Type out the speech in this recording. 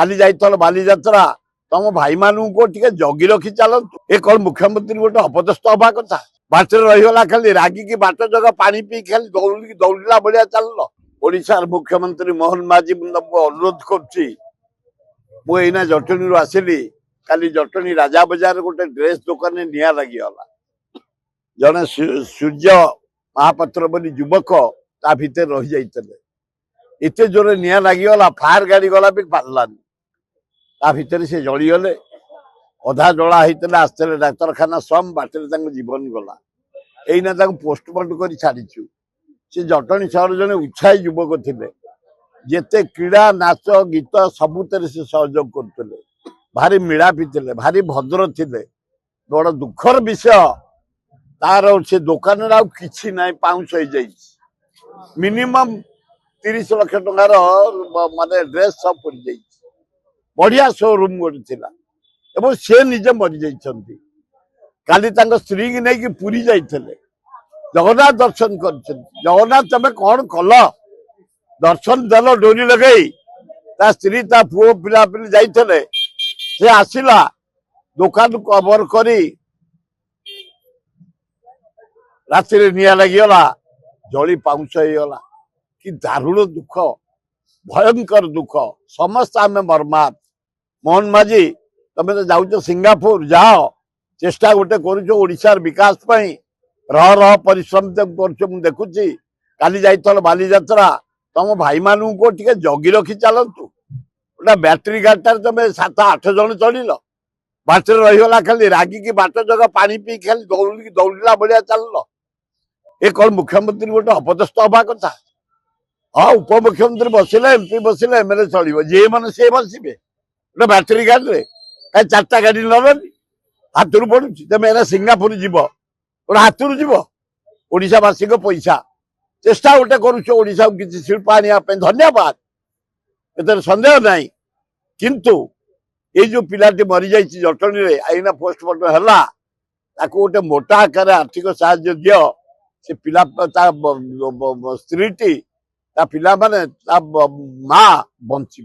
काली जाइथल बालीजात्रा तुम भाई मानू टे जगी रखी चलतु ए कौन मुख्यमंत्री गोटे अपदस्थ हवा कथा बाटर रहीगला खाली रागिकी बाट जगह पानी पी खाली दौड़ा भाया चल ओडिशार मुख्यमंत्री मोहन माझी तुमको अनुरोध करुना जटणी आसिली काली जटणी राजा बजार गोटे ड्रेस दुकान निया लगिगला जड़े सूर्य महापात्र बोली युवक ता भितर रही जाइते एते जोरे निया लगिगला फायर गाड़ी गला भी पार्लानी ता भितर से जलीगले अधा जला होते आसते डाक्तरखाना सम बाटर जीवन गला यहीना पोस्टमार्टम कर छाड़ीचु से जटणी सहर जड़े उत्साही युवक थे जिते क्रीड़ा नाच गीत सबुतर से सहयोग करते भारी मिलापी थे भारी भद्र थे बड़ दुखर विषय तार से दुकान कि ना पाउंस हो जाए मिनिमम 30 लाख टंकार माने ड्रेस सब पड़ जाए बढ़िया शोरूम गोटे था सी निजे मरी जाइछन्ति काली स्त्री की नहीं पुरी जाइते जगन्नाथ दर्शन कर जगन्नाथ तमें कौन कल दर्शन देल डोरी लगे ता स्त्री ता पुओ पिला पिली जाइते से आसिला दुकान कवर करी राति निया लगिगला जली पाउंस होगला कि दारुण दुख भयंकर दुख समस्त आम मर्मात मोहन माझी तमें तो जाऊच सिंगापुर जाओ चेष्टा गोटे करुशार विकास रह रह परिश्रम कर देखुची काली जाइथल बालीजात्रा तुम भाई मानू टे जगी रखी चलतु गोटे बैटेरी गाड़ी तुम 7-8 जन चल बाटर रहीगला खाली रागिकी बाट जगह पानी पी खाली दौड़ा भाया चल ए कौन मुख्यमंत्री गोटे अपदस्थ हवा कथा हाँ उपमुख्यमंत्री बसिले एमपी बसिले एमएलए चलो जी मैंने सी बसवे गोटे बैटेरी गाड़ी कहीं 4टा गाड़ी नलनी हाथ पड़ू तुम सिंगापुर जीव गोटे हाथ जीव ओडावासी पैसा चेष्टा गोटे करुशा किसी शिल्प आने धन्यवाद एत सन्देह ना किंतु ये जो पिलाटी मरी जाइए जटणी आईना पोस्टमार्टम है गोटे मोटा आकार आर्थिक साहाय्य दियो से पिला स्त्री ता पिला माने ता माँ बंचे।